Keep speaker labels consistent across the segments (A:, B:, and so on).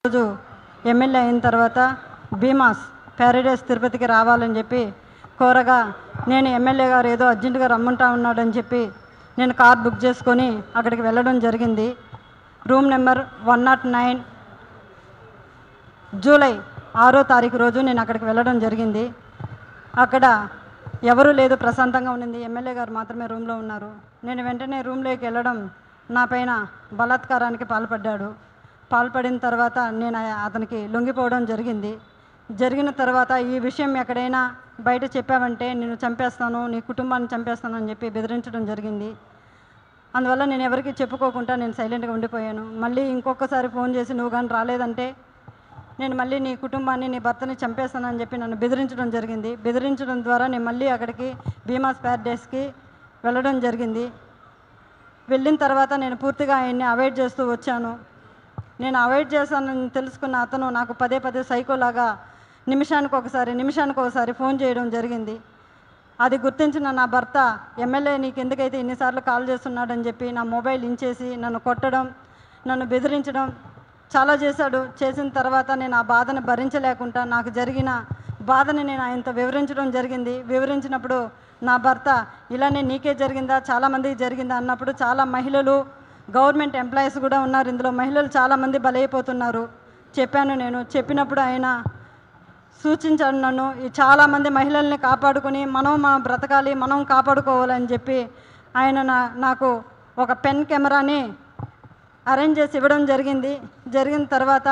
A: రోజు ఎమ్మెల్యే అయిన తర్వాత భీమాస్ ప్యారడైస్ తిరుపతికి రావాలని చెప్పి కోరగా నేను ఎమ్మెల్యే గారు ఏదో అర్జెంటుగా రమ్మంటా ఉన్నాడని చెప్పి నేను కార్ బుక్ చేసుకొని అక్కడికి వెళ్ళడం జరిగింది. రూమ్ నెంబర్ 109 జూలై 6వ తారీఖు రోజు నేను అక్కడికి వెళ్ళడం జరిగింది. అక్కడ ఎవరు లేదు, ప్రశాంతంగా ఉండింది. ఎమ్మెల్యే గారు మాత్రమే రూమ్లో ఉన్నారు. నేను వెంటనే రూమ్లోకి వెళ్ళడం నా పైన బలాత్కారానికి పాల్పడిన తర్వాత నేను అతనికి లొంగిపోవడం జరిగింది. జరిగిన తర్వాత ఈ విషయం ఎక్కడైనా బయట చెప్పావంటే నేను చంపేస్తాను, నీ కుటుంబాన్ని చంపేస్తాను అని చెప్పి బెదిరించడం జరిగింది. అందువల్ల నేను ఎవరికి చెప్పుకోకుండా నేను సైలెంట్గా ఉండిపోయాను. మళ్ళీ ఇంకొకసారి ఫోన్ చేసి నువ్వు కానీ రాలేదంటే నేను మళ్ళీ నీ కుటుంబాన్ని, నీ భర్తని చంపేస్తానని చెప్పి నన్ను బెదిరించడం జరిగింది. బెదిరించడం ద్వారా నేను మళ్ళీ అక్కడికి భీమాస్ ప్యారడైస్కి వెళ్ళడం జరిగింది. వెళ్ళిన తర్వాత నేను పూర్తిగా ఆయన్ని అవాయిడ్ చేస్తూ వచ్చాను. నేను అవాయిడ్ చేశానని తెలుసుకున్న అతను నాకు పదే సైకోలాగా నిమిషానికి ఒకసారి ఫోన్ చేయడం జరిగింది. అది గుర్తించిన నా భర్త ఎమ్మెల్యే నీకు ఎందుకైతే ఇన్నిసార్లు కాల్ చేస్తున్నాడని చెప్పి నా మొబైల్ ఇంచేసి నన్ను కొట్టడం, నన్ను బెదిరించడం చాలా చేశాడు. చేసిన తర్వాత నేను ఆ బాధను భరించలేకుండా నాకు జరిగిన బాధని నేను ఆయనతో వివరించడం జరిగింది. వివరించినప్పుడు నా భర్త ఇలానే నీకే జరిగిందా, చాలామందికి జరిగిందా అన్నప్పుడు చాలా మహిళలు, గవర్నమెంట్ ఎంప్లాయీస్ కూడా ఉన్నారు, ఇందులో మహిళలు చాలామంది బలైపోతున్నారు నేను చెప్పినప్పుడు ఆయన సూచించాడు నన్ను ఈ చాలామంది మహిళల్ని కాపాడుకొని మనం బ్రతకాలి, మనం కాపాడుకోవాలని చెప్పి ఆయన నాకు ఒక పెన్ కెమెరాని అరేంజ్ చేసి ఇవ్వడం జరిగిన తర్వాత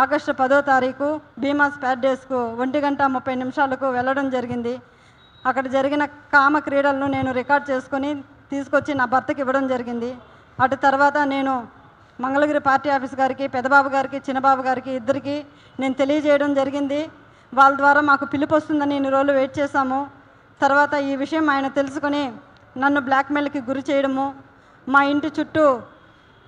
A: ఆగస్టు 10వ తారీఖు భీమాస్ ప్యారడైస్కు 1:30 వెళ్ళడం జరిగింది. అక్కడ జరిగిన కామ క్రీడలను నేను రికార్డ్ చేసుకొని తీసుకొచ్చి నా భర్తకి ఇవ్వడం జరిగింది. అటు తర్వాత నేను మంగళగిరి పార్టీ ఆఫీస్ గారికి, పెద్దబాబు గారికి, చిన్నబాబు గారికి ఇద్దరికి నేను తెలియజేయడం జరిగింది. వాళ్ళ ద్వారా మాకు పిలుపు వస్తుందని ఇన్ని రోజులు వెయిట్ చేశాము. తర్వాత ఈ విషయం ఆయన తెలుసుకొని నన్ను బ్లాక్మెయిల్కి గురి చేయడము, మా ఇంటి చుట్టూ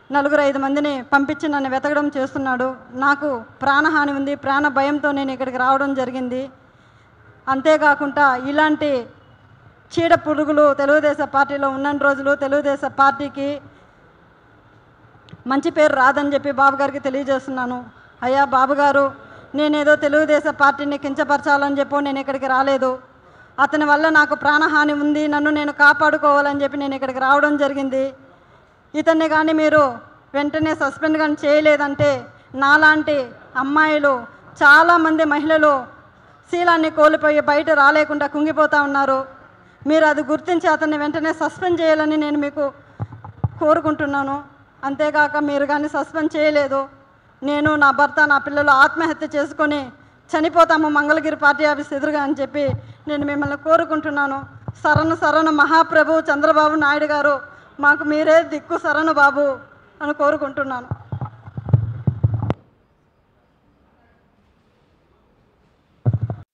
A: 4-5 మందిని పంపించి నన్ను వెతకడం చేస్తున్నాడు. నాకు ప్రాణహాని ఉంది, ప్రాణ భయంతో నేను ఇక్కడికి రావడం జరిగింది. అంతేకాకుండా ఇలాంటి చీడ పురుగులు తెలుగుదేశం పార్టీలో ఉన్న రోజులు తెలుగుదేశం పార్టీకి మంచి పేరు రాదని చెప్పి బాబు గారికి తెలియజేస్తున్నాను. అయ్యా బాబుగారు, నేనేదో తెలుగుదేశం పార్టీని కించపరచాలని చెప్పి నేను ఇక్కడికి రాలేదు. అతని వల్ల నాకు ప్రాణహాని ఉంది, నన్ను నేను కాపాడుకోవాలని చెప్పి నేను ఇక్కడికి రావడం జరిగింది. ఇతన్ని కానీ మీరు వెంటనే సస్పెండ్ కానీ చేయలేదంటే నాలాంటి అమ్మాయిలు చాలామంది మహిళలు శీలాన్ని కోల్పోయి బయట రాలేకుండా కుంగిపోతూ ఉన్నారు. మీరు అది గుర్తించి అతన్ని వెంటనే సస్పెండ్ చేయాలని నేను మీకు కోరుకుంటున్నాను. అంతేగాక మీరు కానీ సస్పెండ్ చేయలేదు, నేను, నా భర్త, నా పిల్లలు ఆత్మహత్య చేసుకొని చనిపోతాము మంగళగిరి పార్టీ ఆఫీస్ ఎదురుగా అని చెప్పి నేను మిమ్మల్ని కోరుకుంటున్నాను. శరణు మహాప్రభు చంద్రబాబు నాయుడు గారు, మాకు మీరే దిక్కు శరణు బాబు అని కోరుకుంటున్నాను.